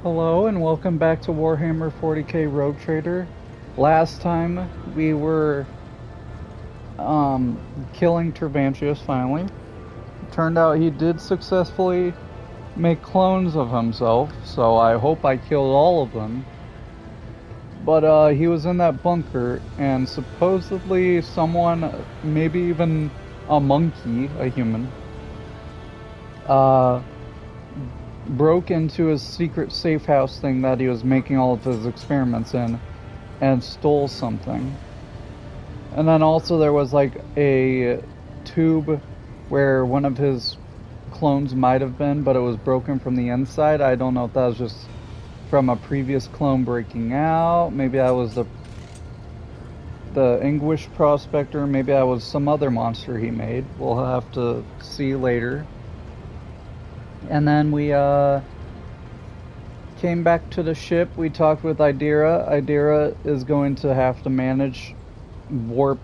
Hello and welcome back to Warhammer 40k Rogue Trader. Last time we were killing Tervantius finally. Turned out he did successfully make clones of himself, so I hope I killed all of them. But he was in that bunker, and supposedly someone, maybe even a monkey, a human, uh, broke into his secret safe house thing that he was making all of his experiments in and stole something. And then also there was like a tube where one of his clones might have been, but it was broken from the inside. I don't know if that was just from a previous clone breaking out. Maybe I was the English prospector. Maybe I was some other monster he made. We'll have to see later. And then we came back to the ship. We talked with Idira. Idira is going to have to manage warp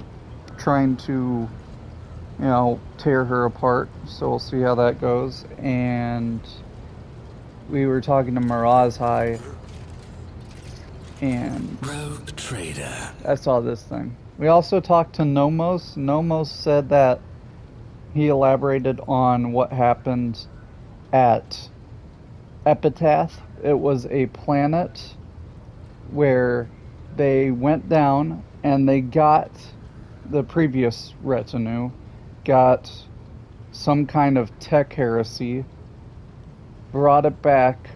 trying to, tear her apart. So we'll see how that goes. And we were talking to Miraz High. And Rogue Trader. I saw this thing. We also talked to Nomos. Nomos said that he elaborated on what happened at Epitaph. It was a planet where they went down and they got the previous retinue, got some kind of tech heresy, brought it back,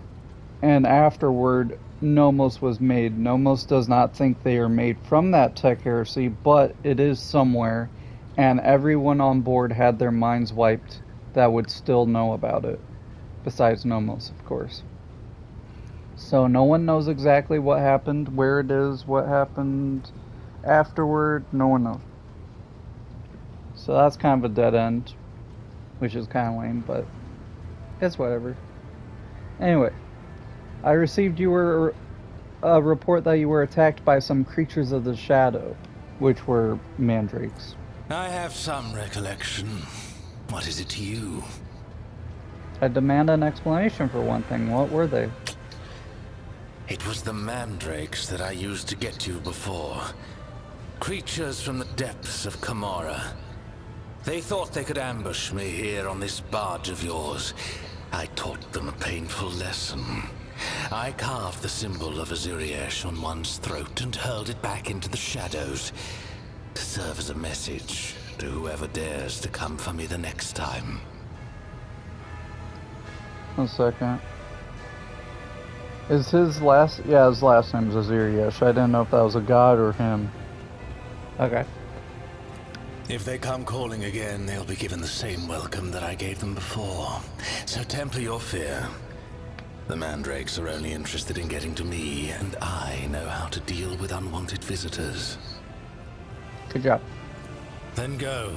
and afterward Nomos was made. Nomos does not think they are made from that tech heresy, but it is somewhere, and everyone on board had their minds wiped that would still know about it. Besides Nomos, of course. So no one knows exactly what happened, where it is, what happened afterward. No one knows. So that's kind of a dead end, which is kind of lame, but it's whatever. Anyway, I received a report that you were attacked by some creatures of the shadow, which were mandrakes. I have some recollection. What is it to you? I demand an explanation for one thing. What were they? It was the mandrakes that I used to get you before. Creatures from the depths of Kamara. They thought they could ambush me here on this barge of yours. I taught them a painful lesson. I carved the symbol of Azuriesh on one's throat and hurled it back into the shadows to serve as a message to whoever dares to come for me the next time. One second. Is his last... Yeah, his last name's Azuriesh. I didn't know if that was a god or him. Okay. If they come calling again, they'll be given the same welcome that I gave them before. So temper your fear. The mandrakes are only interested in getting to me, and I know how to deal with unwanted visitors. Good job. Then go.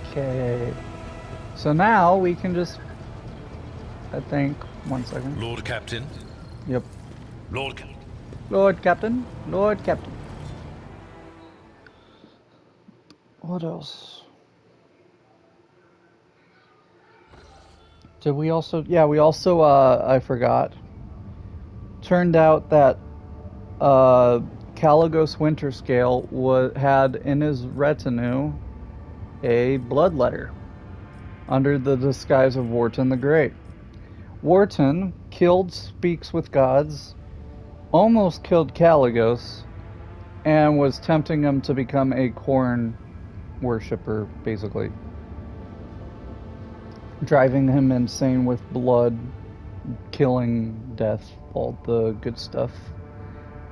Okay. So now we can just... I think... One second. Lord Captain. Yep. Lord Captain. Lord Captain. What else? Did we also... Yeah, we also, I forgot. Turned out that, Caligos Winterscale had in his retinue a bloodletter under the disguise of Wharton the Great. Wharton killed Speaks with Gods, almost killed Caligos, and was tempting him to become a corn worshipper, basically. Driving him insane with blood, killing, death, all the good stuff.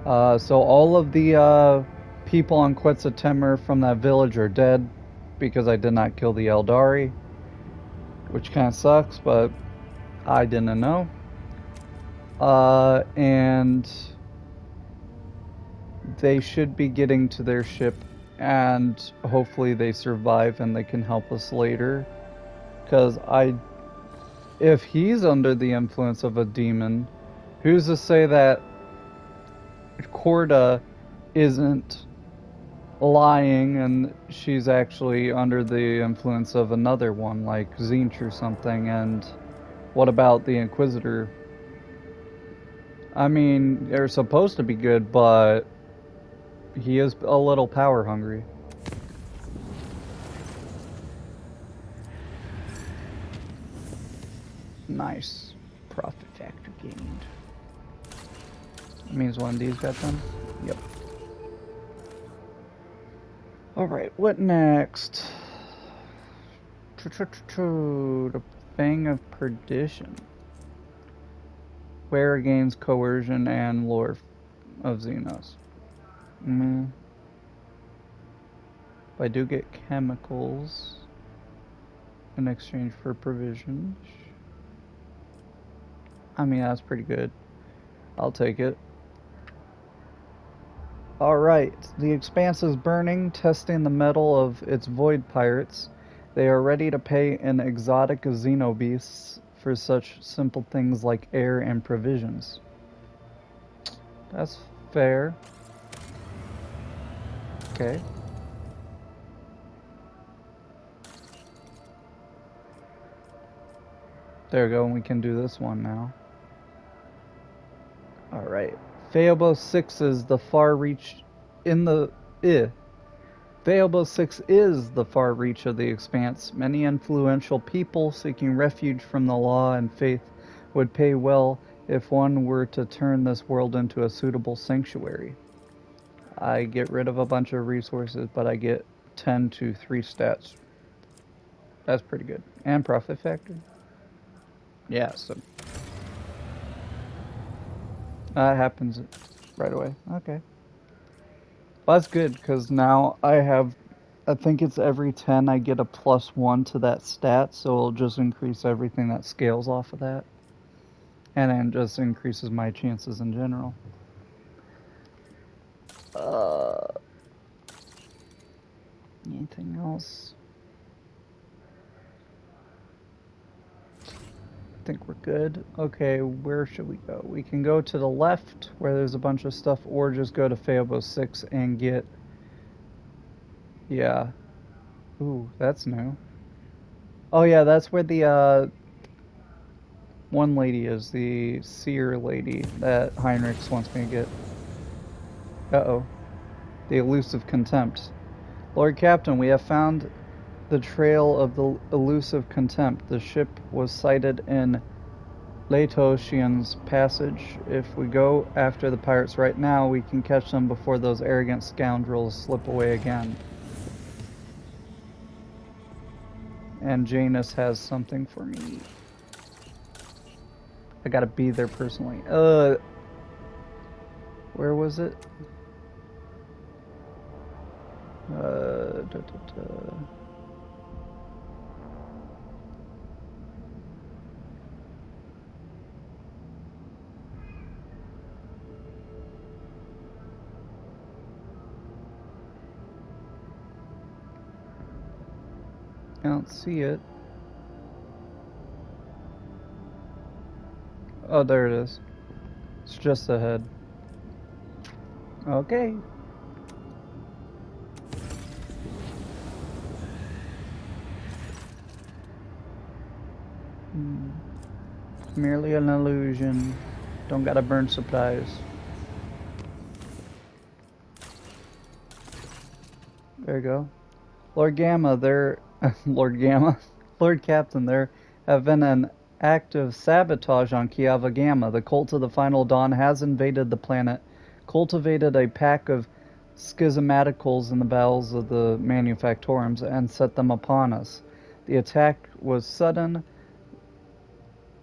So all of the people on Quetzaltemur from that village are dead because I did not kill the Eldari, which kind of sucks, but I didn't know. And they should be getting to their ship, and hopefully they survive and they can help us later. Because if he's under the influence of a demon, who's to say that Corda isn't lying and she's actually under the influence of another one, like Zinch or something, and What about the Inquisitor? I mean, they're supposed to be good, but he is a little power hungry. Nice. Profit factor gained. That means one of these got done? Yep. Alright, what next? The Fang of Perdition. Where gains coercion and lore of Xenos. But I do get chemicals in exchange for provisions. I mean, that's pretty good. I'll take it. Alright, the Expanse is burning, testing the metal of its void pirates. They are ready to pay in exotic xenobeasts for such simple things like air and provisions. That's fair. Okay. There we go, and we can do this one now. Alright. Phaeobos 6 is the far reach in the Phaeobos 6 is the far reach of the Expanse. Many influential people seeking refuge from the law and faith would pay well if one were to turn this world into a suitable sanctuary. I get rid of a bunch of resources, but I get 10 to 3 stats. That's pretty good. And profit factor. Yeah, so that happens right away. Okay. Well, that's good, because now I think it's every 10 I get a +1 to that stat, so it'll just increase everything that scales off of that. And then just increases my chances in general. Anything else? I think we're good. Okay, where should we go? We can go to the left where there's a bunch of stuff, or just go to Phaeobos 6 and get... Yeah. Ooh, that's new. Oh yeah, that's where the one lady is, the seer lady that Heinrichs wants me to get. Uh-oh. The elusive contempt. Lord Captain, we have found the trail of the elusive contempt. The ship was sighted in Laetoshian's passage. If we go after the pirates right now, we can catch them before those arrogant scoundrels slip away again. And Janus has something for me. I gotta be there personally. Where was it? I don't see it. Oh, there it is. It's just ahead. Okay. Merely an illusion. Don't gotta burn supplies. There you go. Lord Gamma, there... Lord Gamma? Lord Captain, there have been an act of sabotage on Kiava Gamma. The cult of the Final Dawn has invaded the planet, cultivated a pack of schismaticals in the bowels of the manufactorums, and set them upon us. The attack was sudden,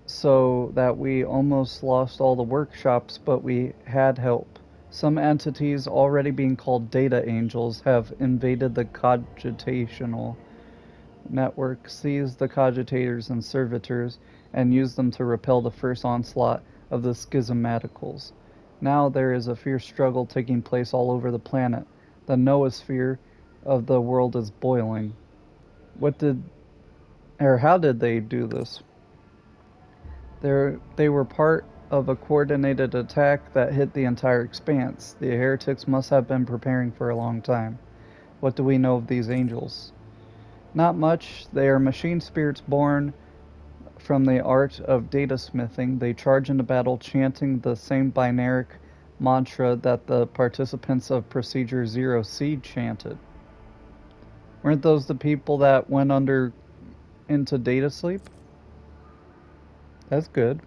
so that we almost lost all the workshops, but we had help. Some entities, already being called data angels, have invaded the cogitational network, seized the cogitators and servitors, and used them to repel the first onslaught of the schismaticals. Now there is a fierce struggle taking place all over the planet. The noosphere of the world is boiling. How did they do this? They were part of a coordinated attack that hit the entire expanse. The heretics must have been preparing for a long time. What do we know of these angels? Not much. They are machine spirits born from the art of datasmithing, they charge into battle chanting the same binary mantra that the participants of Procedure Zero C chanted. Weren't those the people that went into data sleep? That's good.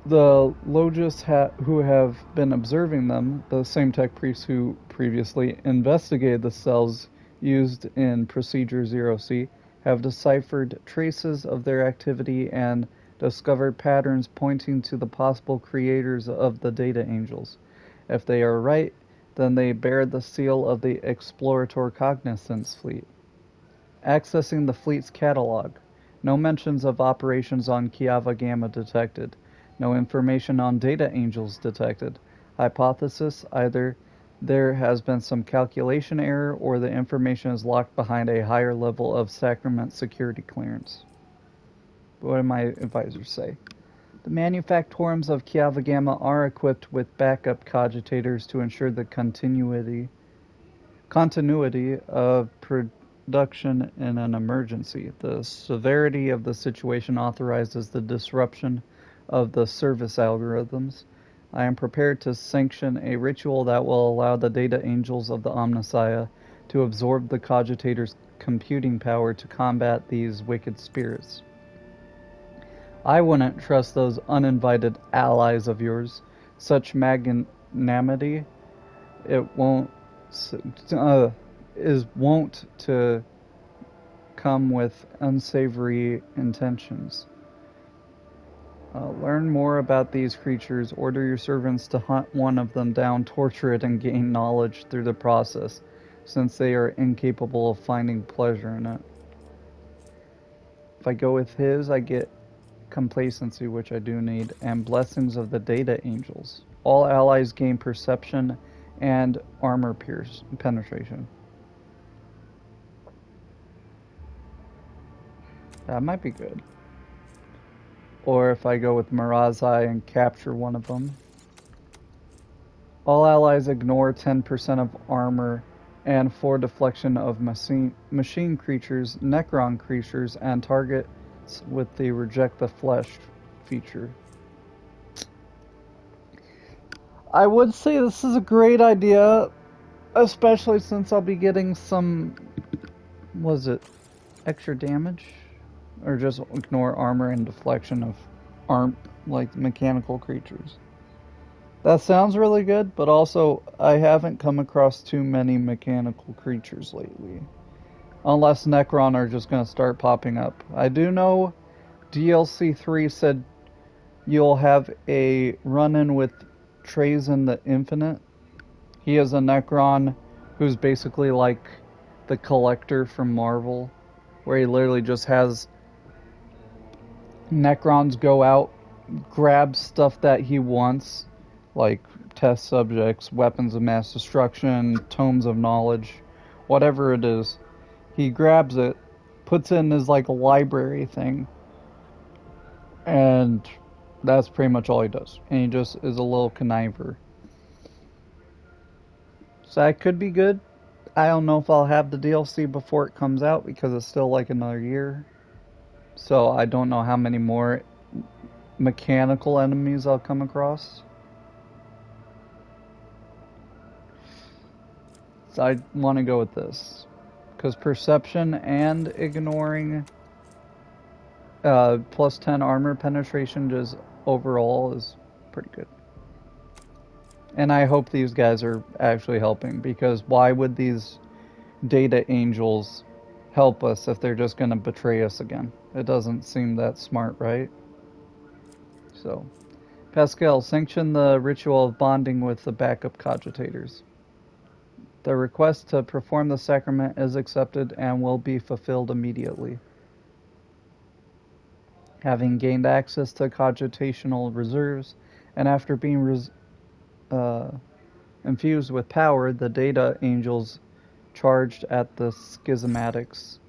The logists who have been observing them, the same tech priests who previously investigated the cells used in Procedure Zero C, have deciphered traces of their activity and discovered patterns pointing to the possible creators of the data angels. If they are right, then they bear the seal of the Explorator Cognizance fleet. Accessing the fleet's catalog. No mentions of operations on Kiava Gamma detected. No information on data angels detected. Hypothesis: either there has been some calculation error or the information is locked behind a higher level of Sacrament security clearance. What did my advisors say? The manufactorums of Kiava Gamma are equipped with backup cogitators to ensure the continuity of production in an emergency. The severity of the situation authorizes the disruption of the service algorithms. I am prepared to sanction a ritual that will allow the data angels of the Omnissiah to absorb the cogitator's computing power to combat these wicked spirits. I wouldn't trust those uninvited allies of yours. Such magnanimity, it won't is wont to come with unsavory intentions. Learn more about these creatures. Order your servants to hunt one of them down, torture it, and gain knowledge through the process, since they are incapable of finding pleasure in it. If I go with his, I get complacency, which I do need, and blessings of the data angels. All allies gain perception and armor penetration. That might be good. Or if I go with Mirazai and capture one of them. All allies ignore 10% of armor and 4 deflection of machine creatures, Necron creatures, and targets with the reject the flesh feature. I would say this is a great idea, especially since I'll be getting some, extra damage? Or just ignore armor and deflection of mechanical creatures. That sounds really good, but also I haven't come across too many mechanical creatures lately. Unless Necron are just going to start popping up. I do know DLC 3 said you'll have a run-in with Trazen the Infinite. He is a Necron who's basically like the Collector from Marvel, where he literally just has Necrons go out, grab stuff that he wants, like test subjects, weapons of mass destruction, tomes of knowledge, whatever it is. He grabs it, puts it in his library thing, and that's pretty much all he does. And he just is a little conniver. So that could be good. I don't know if I'll have the DLC before it comes out because it's still another year. So I don't know how many more mechanical enemies I'll come across. So I want to go with this. Because perception and ignoring plus 10 armor penetration just overall is pretty good. And I hope these guys are actually helping, because why would these data angels help us if they're just going to betray us again? It doesn't seem that smart, right? So, Pascal, sanction the ritual of bonding with the backup cogitators. The request to perform the sacrament is accepted and will be fulfilled immediately. Having gained access to cogitational reserves, and after being infused with power, the data angels charged at the schismatics.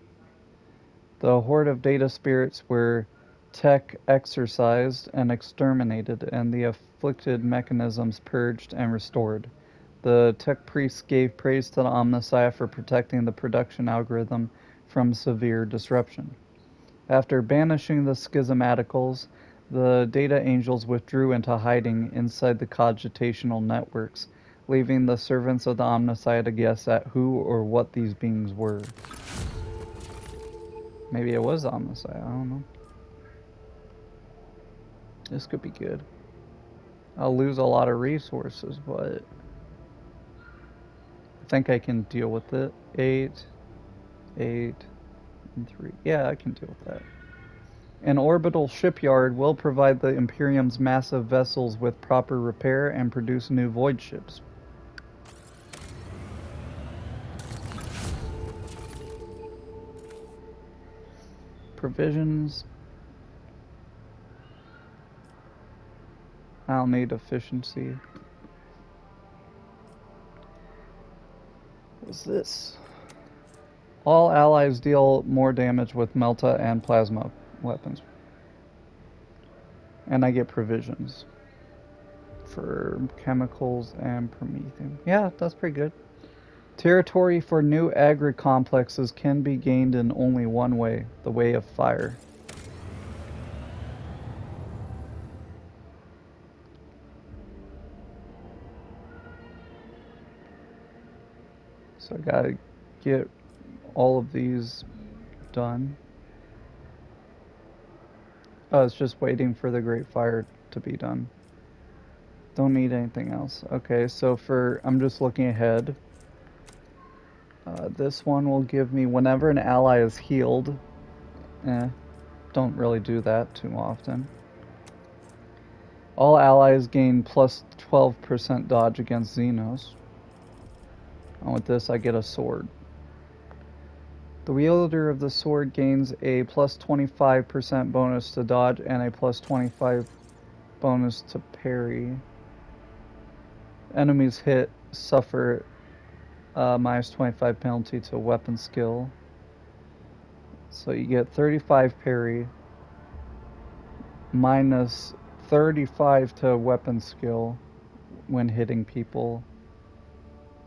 The horde of data spirits were tech exorcised and exterminated, and the afflicted mechanisms purged and restored. The tech priests gave praise to the Omnissiah for protecting the production algorithm from severe disruption. After banishing the schismaticals, the data angels withdrew into hiding inside the cogitational networks, leaving the servants of the Omnissiah to guess at who or what these beings were. Maybe it was the Omnissiah, I don't know. This could be good. I'll lose a lot of resources, but I think I can deal with it. 8, 8, and 3. Yeah, I can deal with that. An orbital shipyard will provide the Imperium's massive vessels with proper repair and produce new void ships. Provisions. I'll need efficiency. What's this? All allies deal more damage with Melta and Plasma weapons. And I get provisions for chemicals and promethium. Yeah, that's pretty good. Territory for new agri-complexes can be gained in only one way, the way of fire. So I gotta get all of these done. Oh, it's just waiting for the Great Fire to be done. Don't need anything else. Okay, so I'm just looking ahead. This one will give me whenever an ally is healed. Don't really do that too often. All allies gain plus 12% dodge against Xenos. And with this, I get a sword. The wielder of the sword gains a plus 25% bonus to dodge and a plus 25 bonus to parry. Enemies hit suffer minus 25 penalty to weapon skill. So you get 35 parry, minus 35 to weapon skill when hitting people,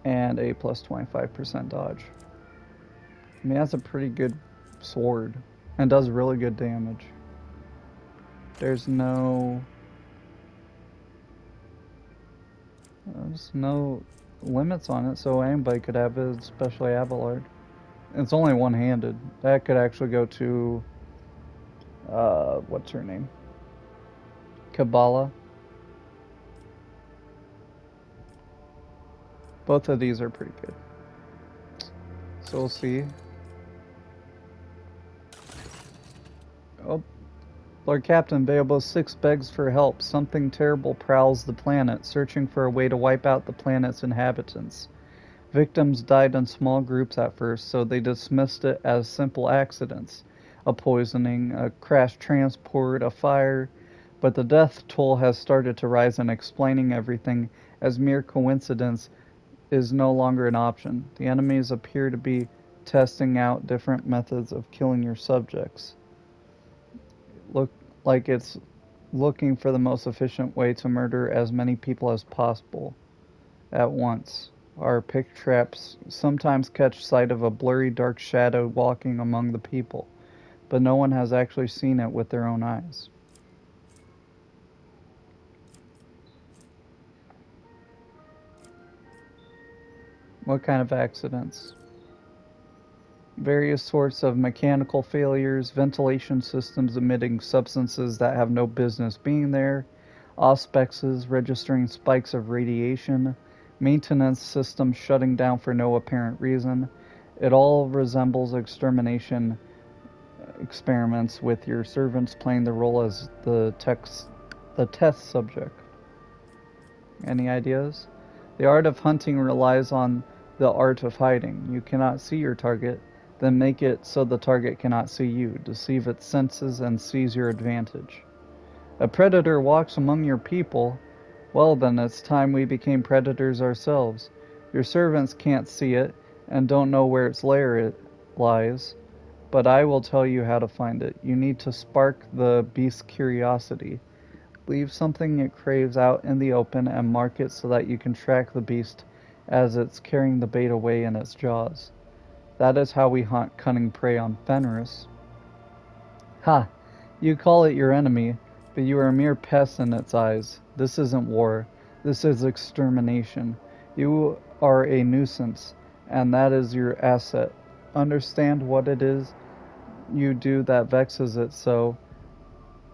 and a plus 25% dodge. I mean, that's a pretty good sword, and does really good damage. There's no limits on it, so anybody could have it, especially Abelard. It's only one-handed. That could actually go to, what's her name? Kabbalah. Both of these are pretty good. So we'll see. Oh, Lord Captain, Beobos 6 begs for help. Something terrible prowls the planet, searching for a way to wipe out the planet's inhabitants. Victims died in small groups at first, so they dismissed it as simple accidents. A poisoning, a crashed transport, a fire. But the death toll has started to rise, and explaining everything as mere coincidence is no longer an option. The enemies appear to be testing out different methods of killing your subjects. Look like it's looking for the most efficient way to murder as many people as possible at once. Our pick traps sometimes catch sight of a blurry dark shadow walking among the people, but no one has actually seen it with their own eyes. What kind of accidents? Various sorts of mechanical failures, ventilation systems emitting substances that have no business being there, auspexes registering spikes of radiation, maintenance systems shutting down for no apparent reason. It all resembles extermination experiments with your servants playing the role as the test subject. Any ideas? The art of hunting relies on the art of hiding. You cannot see your target, then make it so the target cannot see you. Deceive its senses and seize your advantage. A predator walks among your people. Well then, it's time we became predators ourselves. Your servants can't see it and don't know where its lair lies, but I will tell you how to find it. You need to spark the beast's curiosity. Leave something it craves out in the open and mark it so that you can track the beast as it's carrying the bait away in its jaws. That is how we hunt cunning prey on Fenris. Ha! You call it your enemy, but you are a mere pest in its eyes. This isn't war. This is extermination. You are a nuisance, and that is your asset. Understand what it is you do that vexes it so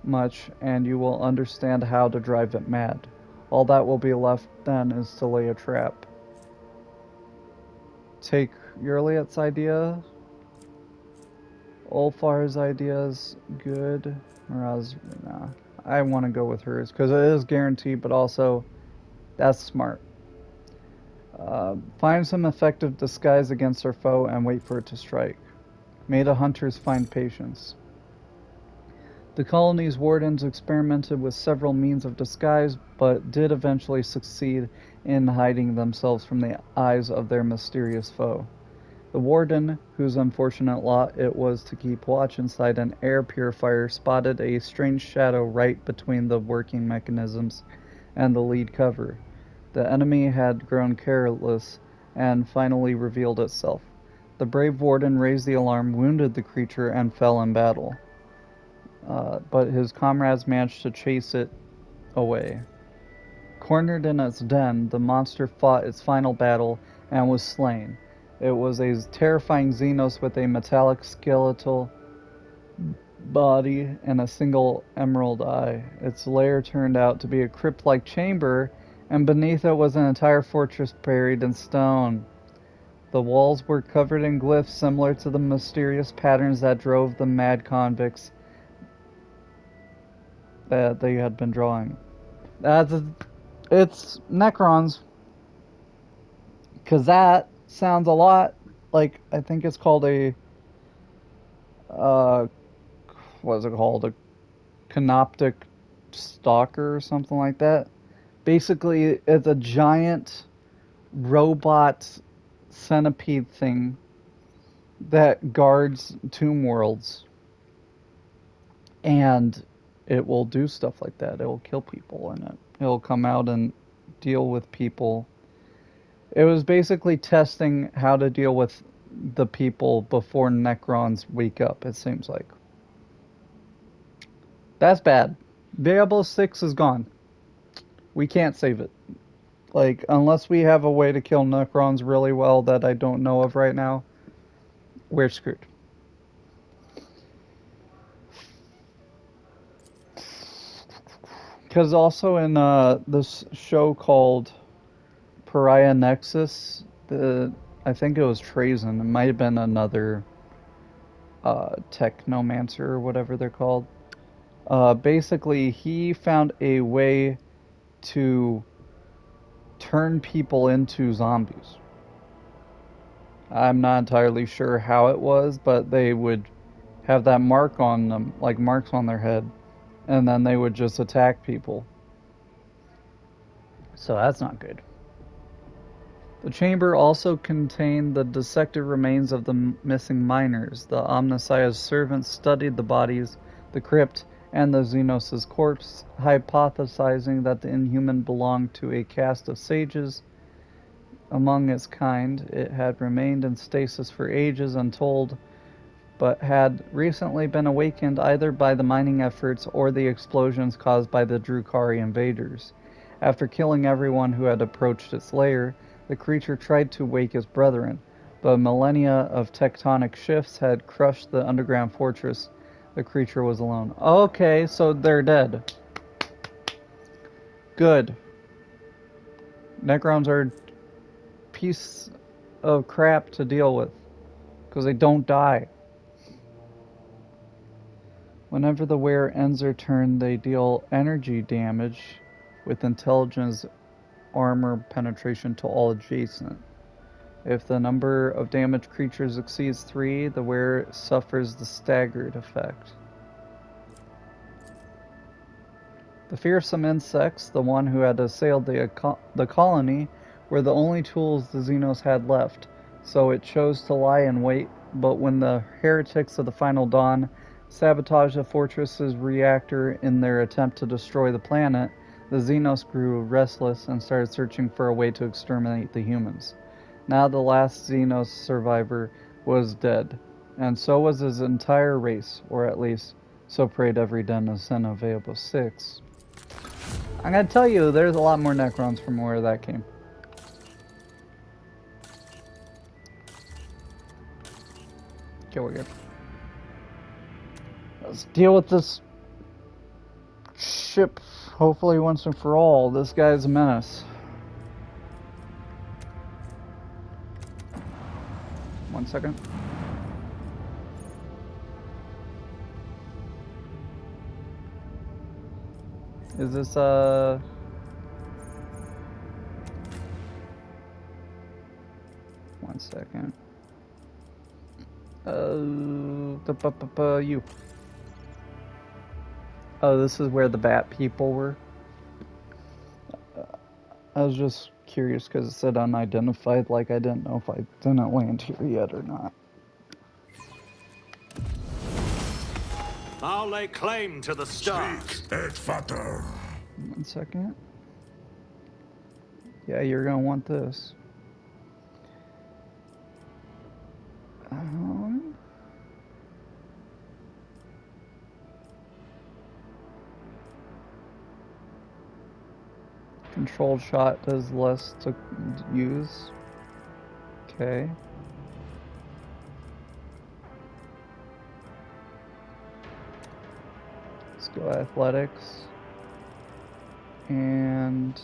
much, and you will understand how to drive it mad. All that will be left then is to lay a trap. Take Yurliet's idea. Ulfar's idea is good. Miraz, nah. I want to go with hers because it is guaranteed, but also that's smart. Find some effective disguise against our foe and wait for it to strike. May the hunters find patience. The colony's wardens experimented with several means of disguise, but did eventually succeed in hiding themselves from the eyes of their mysterious foe. The warden, whose unfortunate lot it was to keep watch inside an air purifier, spotted a strange shadow right between the working mechanisms and the lead cover. The enemy had grown careless and finally revealed itself. The brave warden raised the alarm, wounded the creature, and fell in battle. But his comrades managed to chase it away. Cornered in its den, the monster fought its final battle and was slain. It was a terrifying Xenos with a metallic skeletal body and a single emerald eye. Its lair turned out to be a crypt-like chamber, and beneath it was an entire fortress buried in stone. The walls were covered in glyphs similar to the mysterious patterns that drove the mad convicts that they had been drawing. It's Necrons, because that sounds a lot like, I think it's called a, what is it called? A canoptic stalker or something like that. Basically, it's a giant robot centipede thing that guards tomb worlds. And it will do stuff like that. It will kill people in it. It'll come out and deal with people. It was basically testing how to deal with the people before Necrons wake up, it seems like. That's bad. Diablo 6 is gone. We can't save it. Like, unless we have a way to kill Necrons really well that I don't know of right now, we're screwed. Because also in this show called Pariah Nexus, I think it was Trazen. It might have been another technomancer or whatever they're called. Basically, he found a way to turn people into zombies. I'm not entirely sure how it was, but they would have that mark on them, like marks on their head. And then they would just attack people. So that's not good. The chamber also contained the dissected remains of the missing miners. The Omnissiah's servants studied the bodies, the crypt, and the Xenos' corpse, hypothesizing that the Inhuman belonged to a caste of sages. Among its kind, it had remained in stasis for ages untold, but had recently been awakened either by the mining efforts or the explosions caused by the Drukhari invaders. After killing everyone who had approached its lair, the creature tried to wake its brethren, but millennia of tectonic shifts had crushed the underground fortress. The creature was alone. Okay, so they're dead. Good. Necrons are a piece of crap to deal with, because they don't die. Whenever the wearer ends their turn, they deal energy damage with intelligence armor penetration to all adjacent. If the number of damaged creatures exceeds 3, the wearer suffers the staggered effect. The fearsome insects, the one who had assailed the colony, were the only tools the Xenos had left, so it chose to lie in wait, but when the heretics of the Final Dawn sabotaged the fortress's reactor in their attempt to destroy the planet, the Xenos grew restless and started searching for a way to exterminate the humans. Now the last Xenos survivor was dead, and so was his entire race, or at least So prayed every den is sin available 6. I'm gonna tell you, there's a lot more Necrons from where that came. Okay, we're good. Let's deal with this ship, hopefully once and for all. This guy's a menace. 1 second. Is this, 1 second. You. Oh, this is where the bat people were? I was just curious because it said unidentified, like I didn't know if I didn't land here yet or not. I'll lay claim to the stars. Et Vater. 1 second. Yeah, you're gonna want this. Controlled shot does less to use. Okay. Let's go athletics. And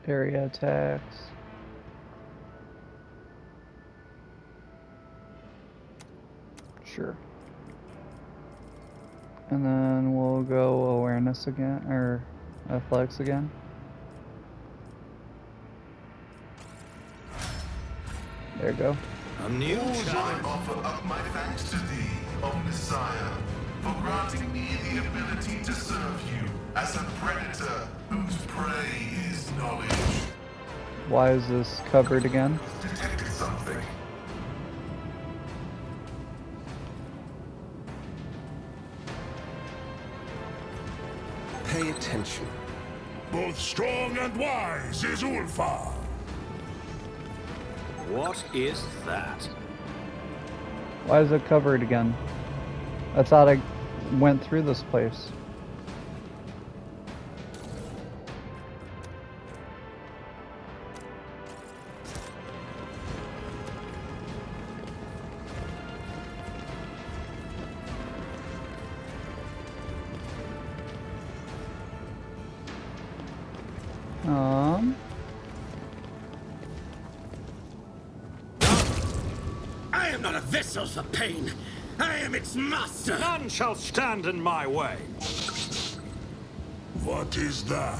area attacks. Sure. And then we'll go awareness again, or athletics again. There you go. A new I offer up my thanks to thee, O Messiah, for granting me the ability to serve you as a predator whose prey is knowledge. Why is this covered again? Detected something. Pay attention. Both strong and wise is Ulfar. What is that? Why is it covered again? I thought I went through this place. I am not a vessel for pain. I am its master. None shall stand in my way. What is that?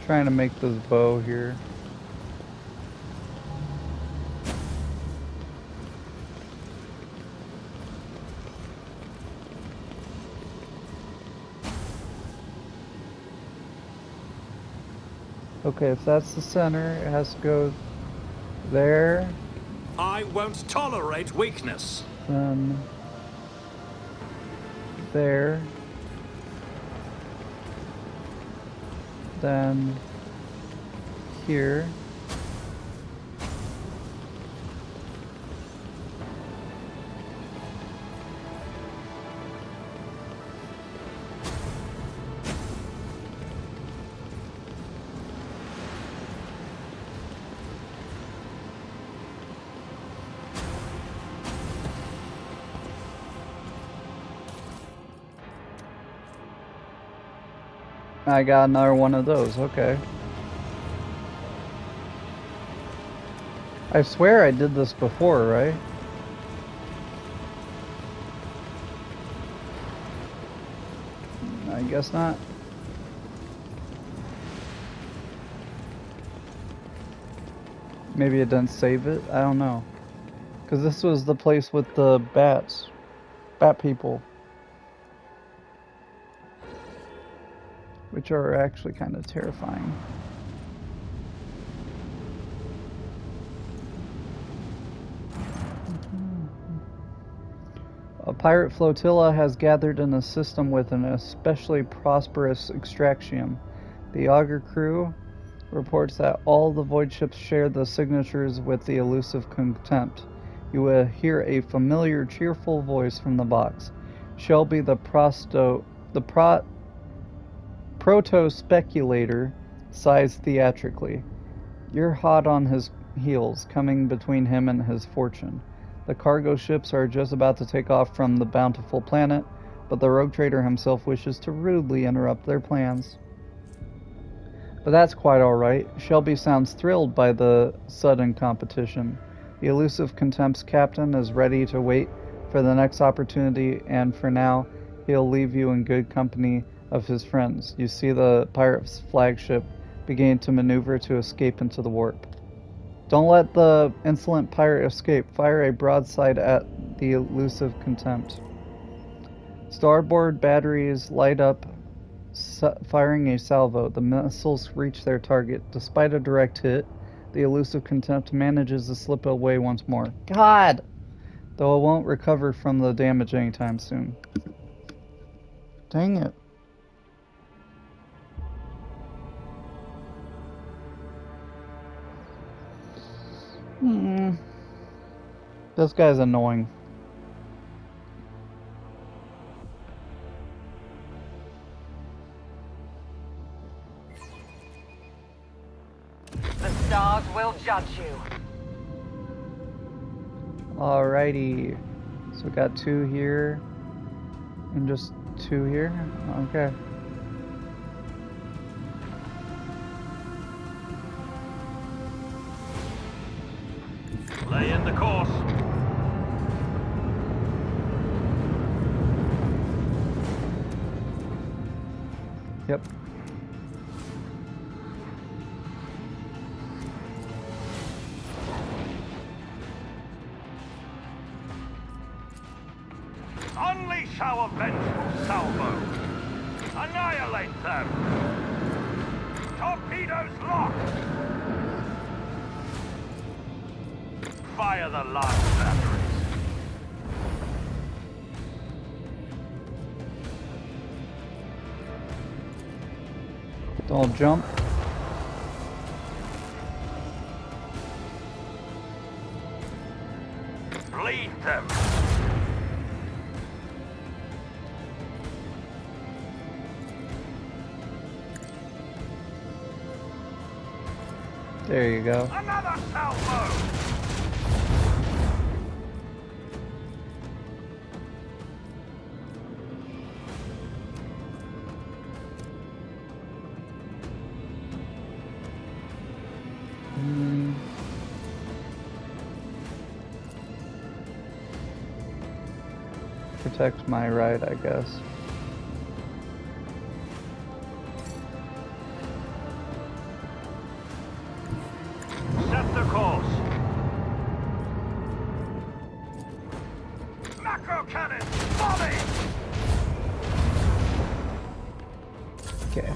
Trying to make this bow here. Okay, if that's the center, it has to go there, I won't tolerate weakness. then there, then here. I got another one of those, okay. I swear I did this before, right? I guess not. Maybe it didn't save it? I don't know. Because this was the place with the bats. Bat people. Which are actually kind of terrifying. A pirate flotilla has gathered in a system with an especially prosperous extraction. The Augur crew reports that all the void ships share the signatures with the elusive contempt. You will hear a familiar, cheerful voice from the box. Shelby, the proto-speculator, sighs theatrically. You're hot on his heels, coming between him and his fortune. The cargo ships are just about to take off from the bountiful planet, but the rogue trader himself wishes to rudely interrupt their plans. But that's quite alright. Shelby sounds thrilled by the sudden competition. The elusive contempt's captain is ready to wait for the next opportunity, and for now, he'll leave you in good company of his friends. You see the pirate's flagship begin to maneuver to escape into the warp. Don't let the insolent pirate escape. Fire a broadside at the elusive contempt. Starboard batteries light up, firing a salvo. The missiles reach their target. Despite a direct hit, the elusive contempt manages to slip away once more. God! Though it won't recover from the damage anytime soon. Dang it. This guy's annoying. The stars will judge you. Alrighty. So we got 2 here. And just 2 here. Okay. Lay in the course. Yep. Unleash our vengeful salvo. Annihilate them. Torpedoes locked. Fire the last batteries. Don't jump. Bleed them. There you go. Another salvo. Protect my right, I guess. Set the course. Macro cannon, volley. Okay.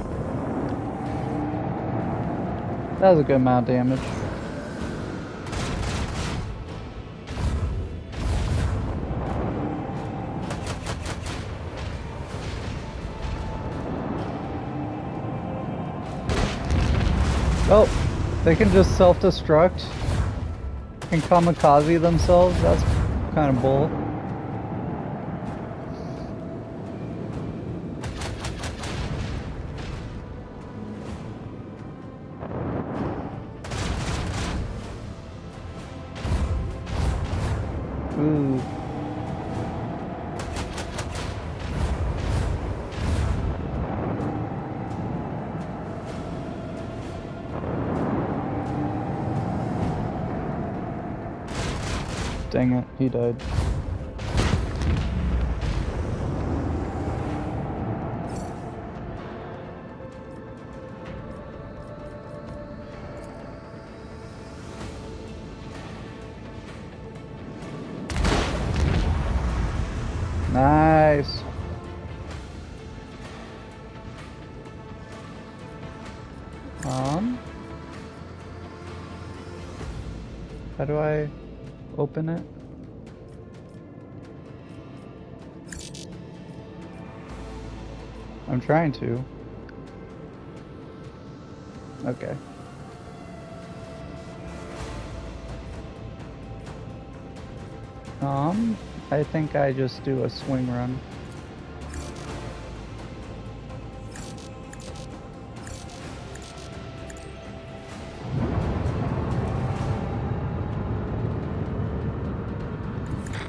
That was a good amount of damage. Oh, they can just self-destruct and kamikaze themselves? That's kind of bull. Ooh. Dang it, he died. Nice. How do I open it? I'm trying to. Okay. I think I just do a swing run.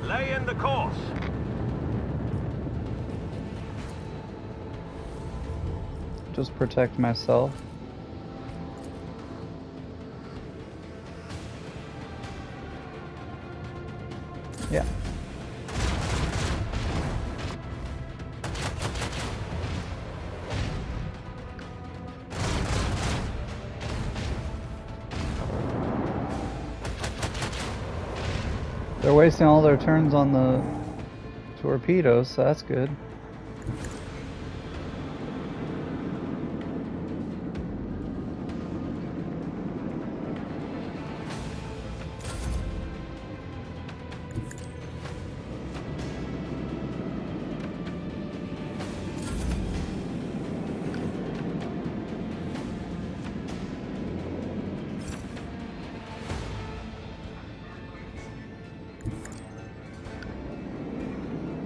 Lay in the course. Just protect myself. Yeah. They're wasting all their turns on the torpedoes, so that's good.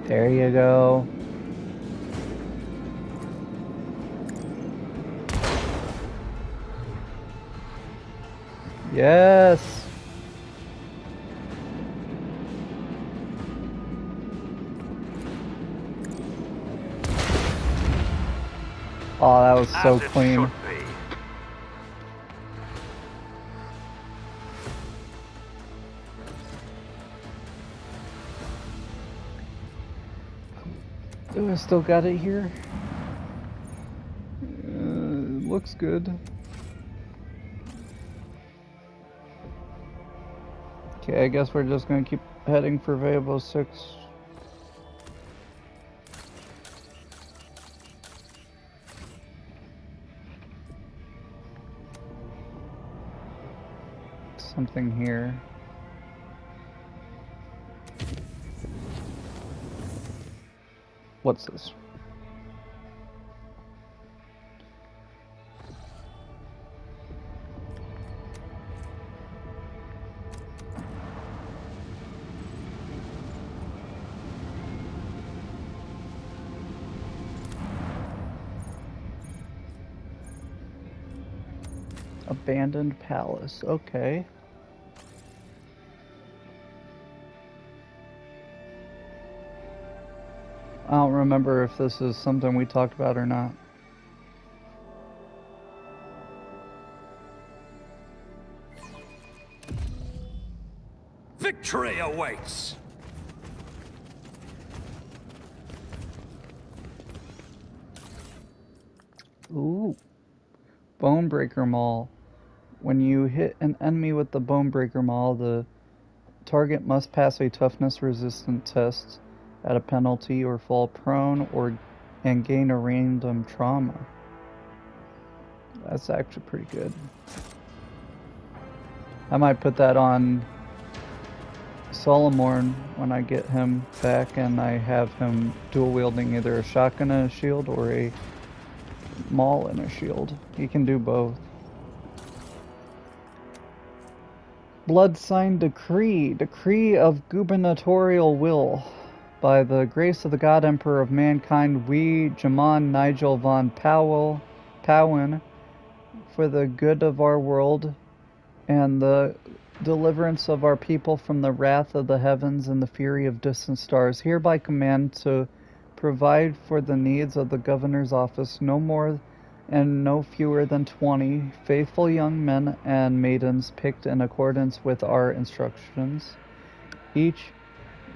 There you go. Yes. Oh, that was so As it clean. should be. Oh, I still got it here. Looks good. Okay, I guess we're just gonna keep heading for Vabo 6. Something here. What's this? Abandoned palace. Okay. I don't remember if this is something we talked about or not. Victory awaits! Ooh. Bonebreaker Maul. When you hit an enemy with the Bonebreaker Maul, the target must pass a toughness resistant test at a penalty or fall prone and gain a random trauma. That's actually pretty good. I might put that on Solomorn when I get him back and I have him dual wielding either a shotgun and a shield or a maul and a shield. He can do both. Blood Sign Decree. Decree of gubernatorial will. By the grace of the God Emperor of mankind, we, Jamon Nigel von Powin, for the good of our world and the deliverance of our people from the wrath of the heavens and the fury of distant stars, hereby command to provide for the needs of the governor's office no more and no fewer than 20 faithful young men and maidens picked in accordance with our instructions, Each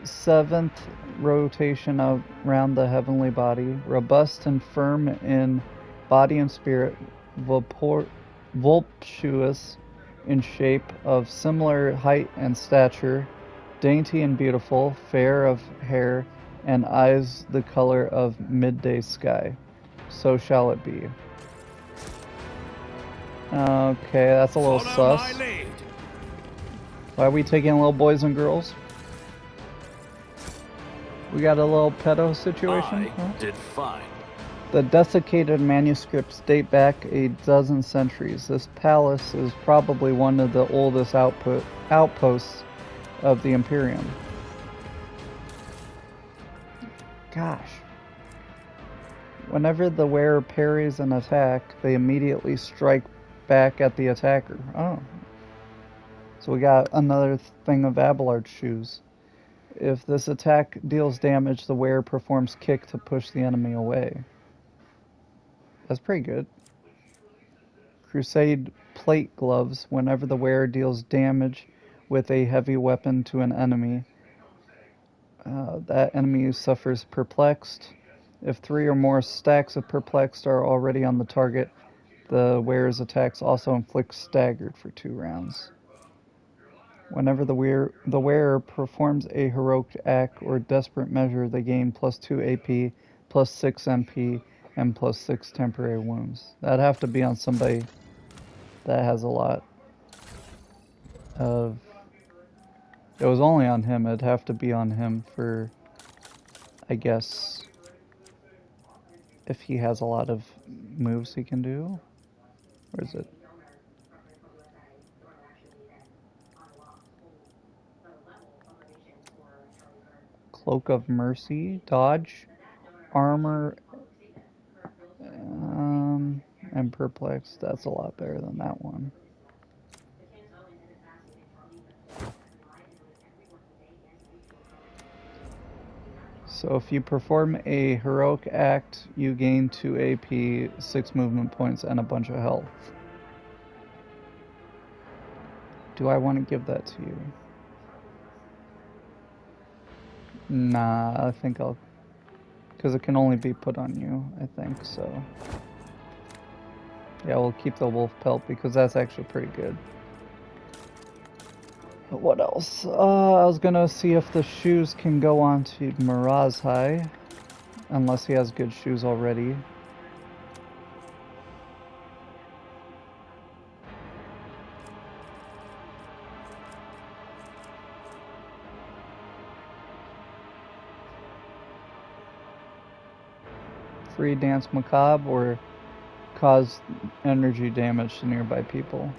seventh rotation around the heavenly body, robust and firm in body and spirit, voluptuous in shape, of similar height and stature, dainty and beautiful, fair of hair, and eyes the color of midday sky. So shall it be. Okay, that's a little Follow sus. my lead. Why are we taking little boys and girls? We got a little pedo situation? Huh? Did fine. The desiccated manuscripts date back a dozen centuries. This palace is probably one of the oldest outposts of the Imperium. Gosh. Whenever the wearer parries an attack, they immediately strike back at the attacker. Oh. So we got another thing of Abelard's shoes. If this attack deals damage, the wearer performs kick to push the enemy away. That's pretty good. Crusade plate gloves. Whenever the wearer deals damage with a heavy weapon to an enemy, that enemy suffers perplexed. If 3 or more stacks of perplexed are already on the target, the wearer's attacks also inflict staggered for 2 rounds. Whenever the wearer performs a heroic act or desperate measure, they gain plus 2 AP, plus 6 MP, and plus 6 temporary wounds. That'd have to be on somebody that has a lot of... It was only on him. It'd have to be on him for, I guess, if he has a lot of moves he can do. Where is it? Cloak of Mercy, dodge, armor, and perplex. That's a lot better than that one. So if you perform a heroic act, you gain 2 AP, 6 movement points, and a bunch of health. Do I want to give that to you? Nah, I think I'll... Because it can only be put on you, I think, so... Yeah, we'll keep the wolf pelt because that's actually pretty good. But what else? I was gonna see if the shoes can go on to Mirazhai. Unless he has good shoes already. Free Dance Macabre or cause energy damage to nearby people.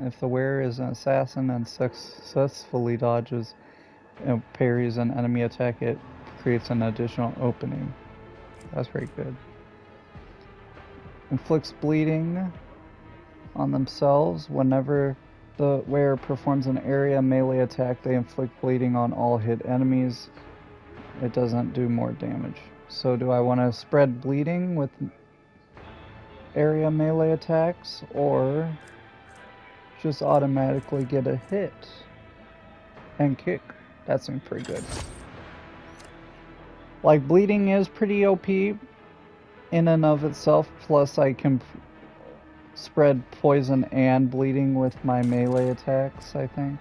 If the wearer is an assassin and successfully dodges and parries an enemy attack, it creates an additional opening. That's pretty good. Inflicts bleeding on themselves. Whenever the wearer performs an area melee attack, they inflict bleeding on all hit enemies. It doesn't do more damage. So do I want to spread bleeding with area melee attacks, or just automatically get a hit and kick? That seems pretty good. Like, bleeding is pretty OP in and of itself, plus I can spread poison and bleeding with my melee attacks, I think.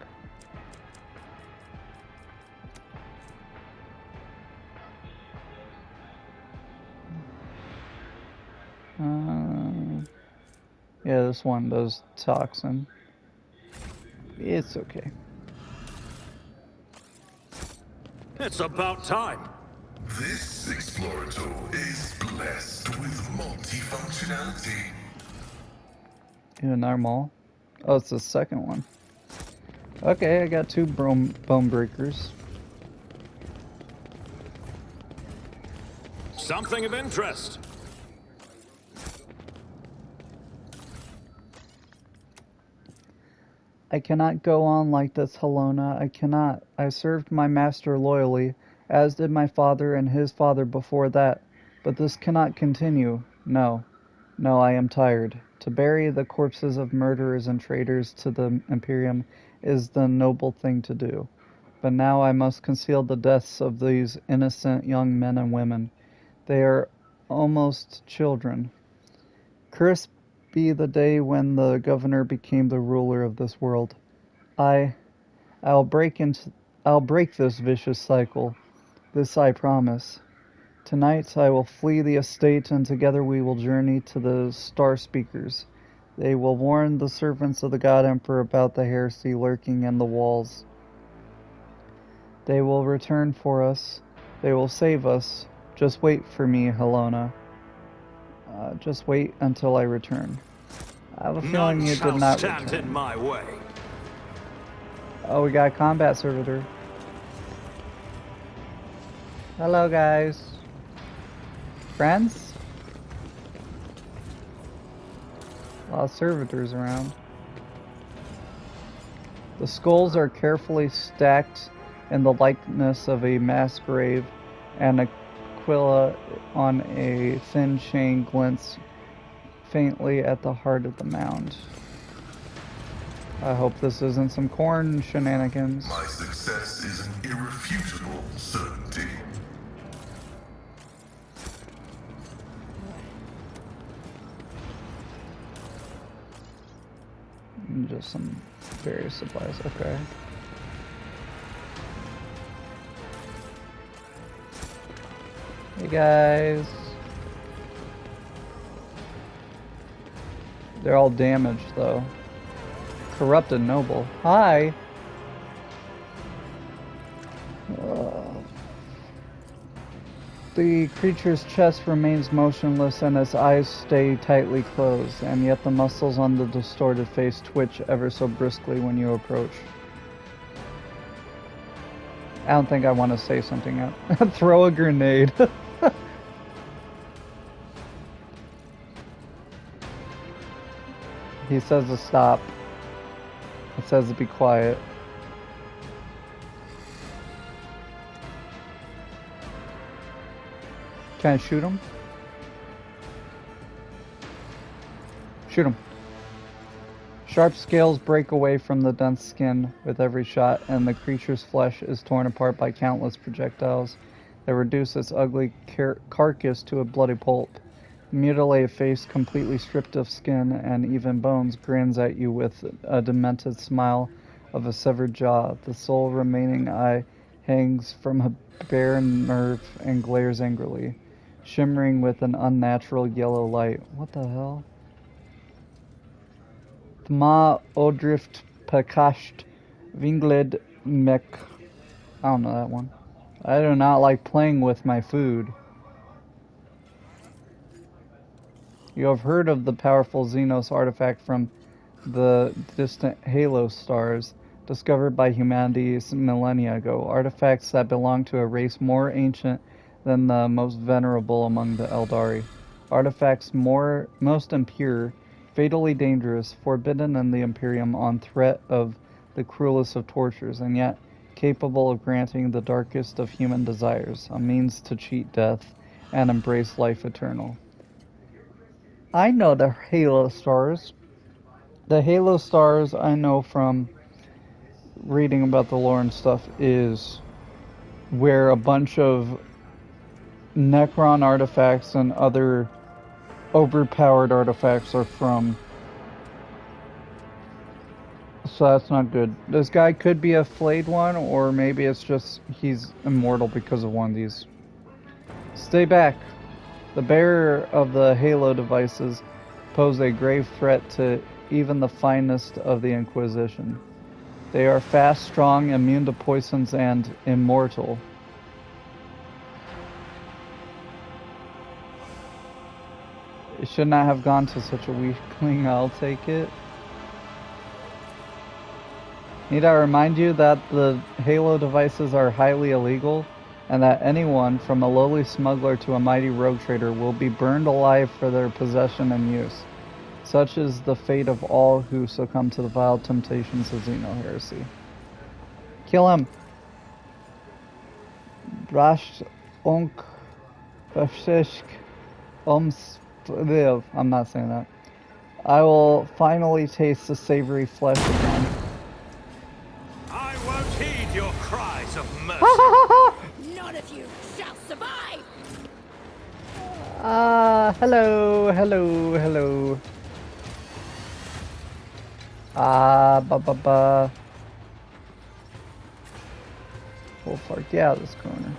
Yeah, this one does toxin. It's okay. It's about time. This Explorator is blessed with multifunctionality. Yeah, normal. Oh, it's the second one. Okay, I got 2 bone breakers. Something of interest. I cannot go on like this, Helona. I cannot. I served my master loyally. as did my father and his father before that. But this cannot continue. No, no, I am tired. To bury the corpses of murderers and traitors to the Imperium is the noble thing to do. But now I must conceal the deaths of these innocent young men and women. They are almost children. Cursed be the day when the governor became the ruler of this world. I'll break this vicious cycle. This I promise. Tonight I will flee the estate, and together we will journey to the Star Speakers. They will warn the servants of the God Emperor about the heresy lurking in the walls. They will return for us. They will save us. Just wait for me, Helena. Just wait until I return. I have a feeling you did not stand return. in my way. Oh, we got a combat servitor. Hello, guys. Friends? A lot of servitors around. The skulls are carefully stacked in the likeness of a mass grave, and Aquila on a thin chain glints faintly at the heart of the mound. I hope this isn't some corn shenanigans. My success is an irrefutable certainty. Just some various supplies, okay. Hey guys. They're all damaged though. Corrupted noble. Hi. The creature's chest remains motionless and its eyes stay tightly closed, and yet the muscles on the distorted face twitch ever so briskly when you approach. I don't think I want to say something out. Throw a grenade. He says to stop. It says to be quiet. Can I shoot him? Shoot him. Sharp scales break away from the dense skin with every shot, and the creature's flesh is torn apart by countless projectiles that reduce its ugly carcass to a bloody pulp. The mutilated face, completely stripped of skin and even bones, grins at you with a demented smile of a severed jaw. The sole remaining eye hangs from a bare nerve and glares angrily, shimmering with an unnatural yellow light. What the hell? Thma Odrift Pakasht Vingled Mek. I don't know that one. I do not like playing with my food. You have heard of the powerful Xenos artifact from the distant Halo stars, discovered by humanity millennia ago. Artifacts that belong to a race more ancient than the most venerable among the Eldari. Artifacts most impure, fatally dangerous, forbidden in the Imperium on threat of the cruelest of tortures, and yet capable of granting the darkest of human desires, a means to cheat death and embrace life eternal. I know the Halo stars. The Halo stars I know from reading about the lore and stuff is where a bunch of Necron artifacts and other overpowered artifacts are from. So that's not good. This guy could be a flayed one, or maybe it's just he's immortal because of one of these. Stay back. The bearer of the Halo devices pose a grave threat to even the finest of the Inquisition. They are fast, strong, immune to poisons, and immortal. It should not have gone to such a weakling. I'll take it. Need I remind you that the Halo devices are highly illegal, and that anyone, from a lowly smuggler to a mighty rogue trader, will be burned alive for their possession and use. Such is the fate of all who succumb to the vile temptations of Xeno heresy. Kill him! Rash onk bashishk live. I'm not saying that. I will finally taste the savory flesh again. I won't heed your cries of mercy. None of you shall survive! Hello, hello, hello. Ba. We'll park you out of this corner.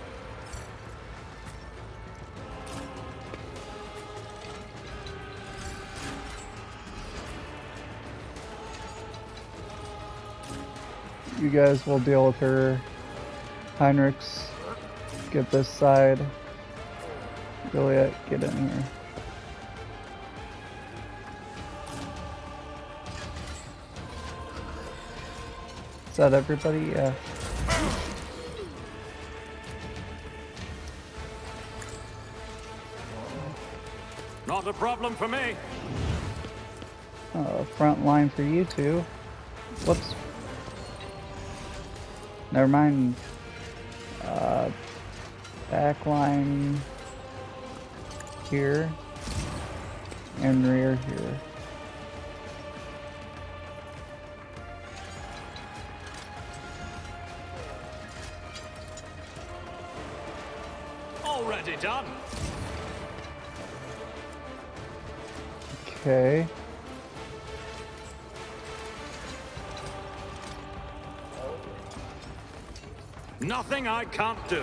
You guys will deal with her. Heinrichs, get this side. Juliet, get in here. Is that everybody? Yeah. Not a problem for me. Front line for you two. Whoops. Never mind. Back line here. And rear here. Already done. Okay. Nothing I can't do.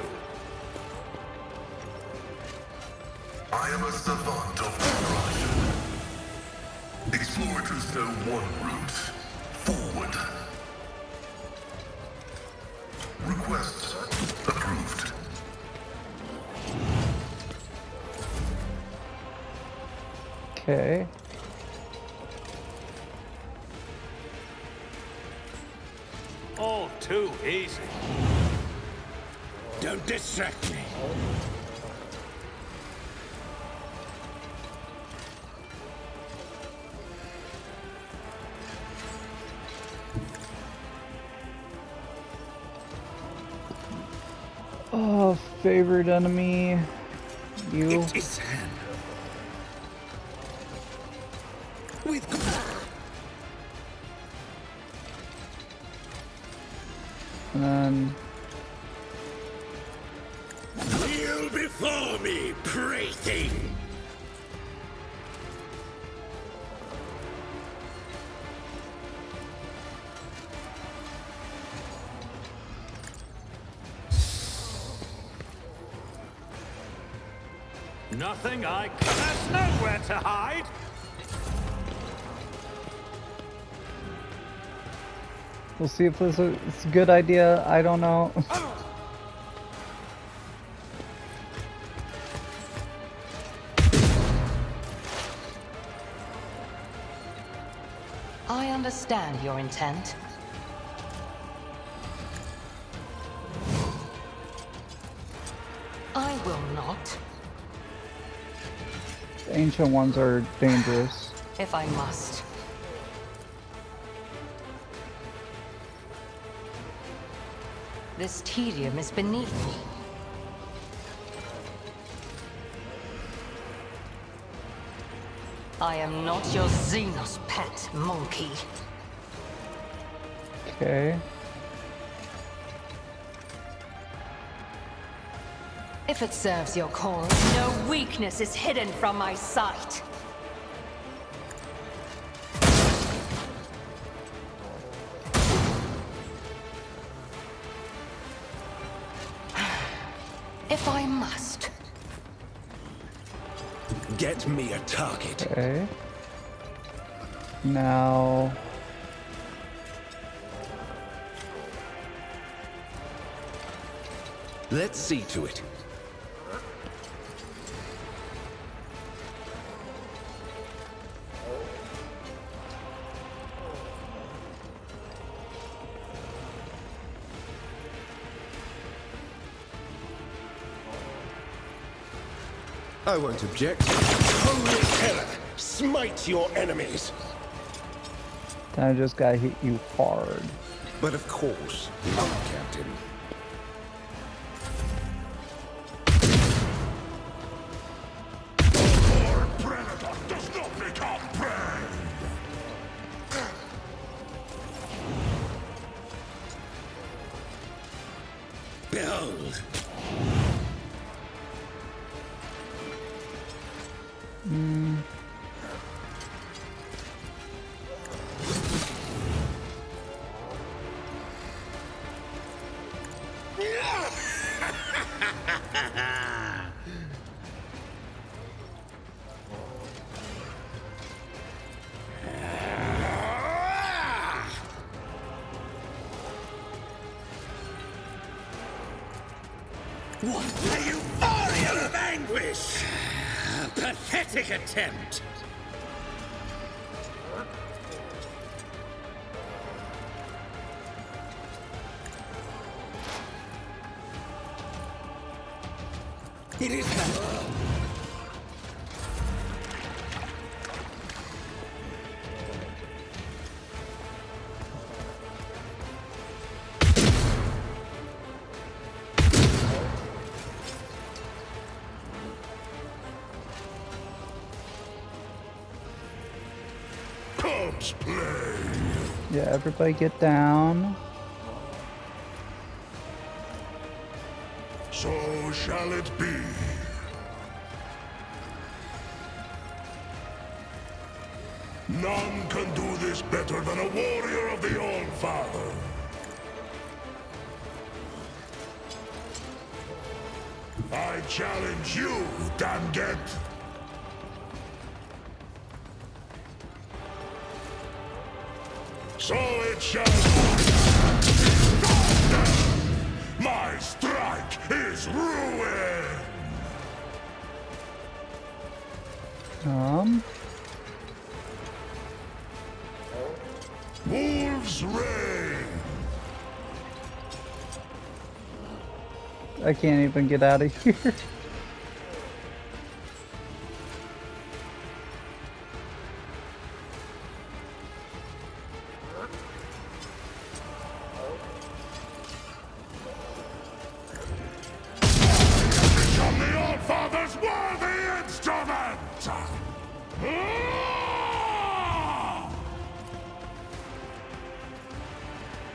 I am a savant of destruction. Explorators know one route. Forward. Request approved. Okay. All too easy. Don't distract me. Oh, favorite enemy. You. It is hand. With And then kneel before me, prey thing. Nothing I can. There's nowhere to hide. we'll see if it's a good idea. I don't know. I understand your intent. I will not, The ancient ones are dangerous. if I must. This tedium is beneath me. I am not your Xenos pet, monkey. Okay. If it serves your cause, no weakness is hidden from my sight. If I must. Get me a target. Okay. Now. Let's see to it. I won't object. Holy terror! Smite your enemies! I just gotta hit you hard. But of course, not, Captain. What a euphoria of anguish! A pathetic attempt. It is that. Corpse play. Yeah, everybody get down. So shall it be. None can do this better than a warrior of the All-Father. I challenge you, Danget. So it shall be. My strike is ruin! Wolves reign! I can't even get out of here. Become the All-Father's worthy instrument!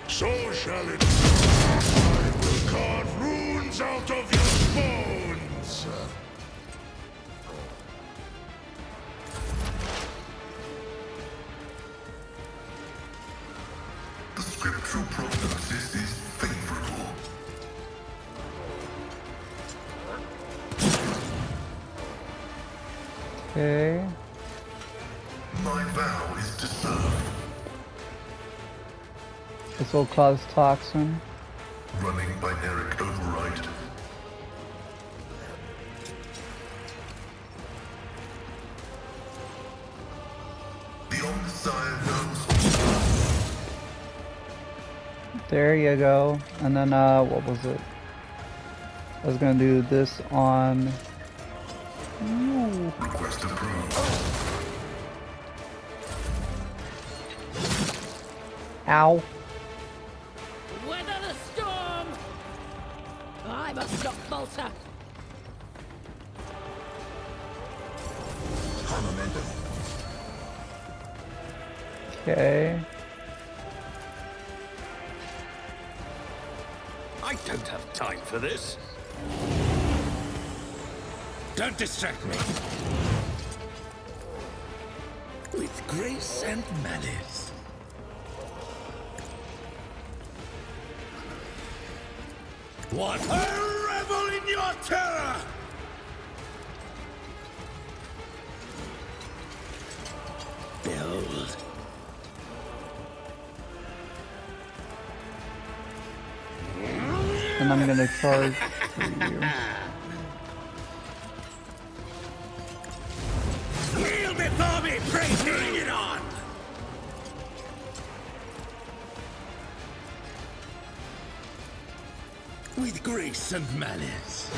So shall it be. I will carve runes out of your bones! The scriptural prognosis is favorable. Okay. My vow is to serve. This will cause toxin. Running binaric override. The Omnissiah knows. There you go. And then, what was it? I was gonna do this on... Ooh. Request approved. Ow. Weather the storm! I must stop falter. Okay. I don't have time for this. Don't distract me. With grace and malice. What? I revel in your terror! Behold. And I'm gonna charge for you. Kneel before me, pray, bring it on! With grace and malice.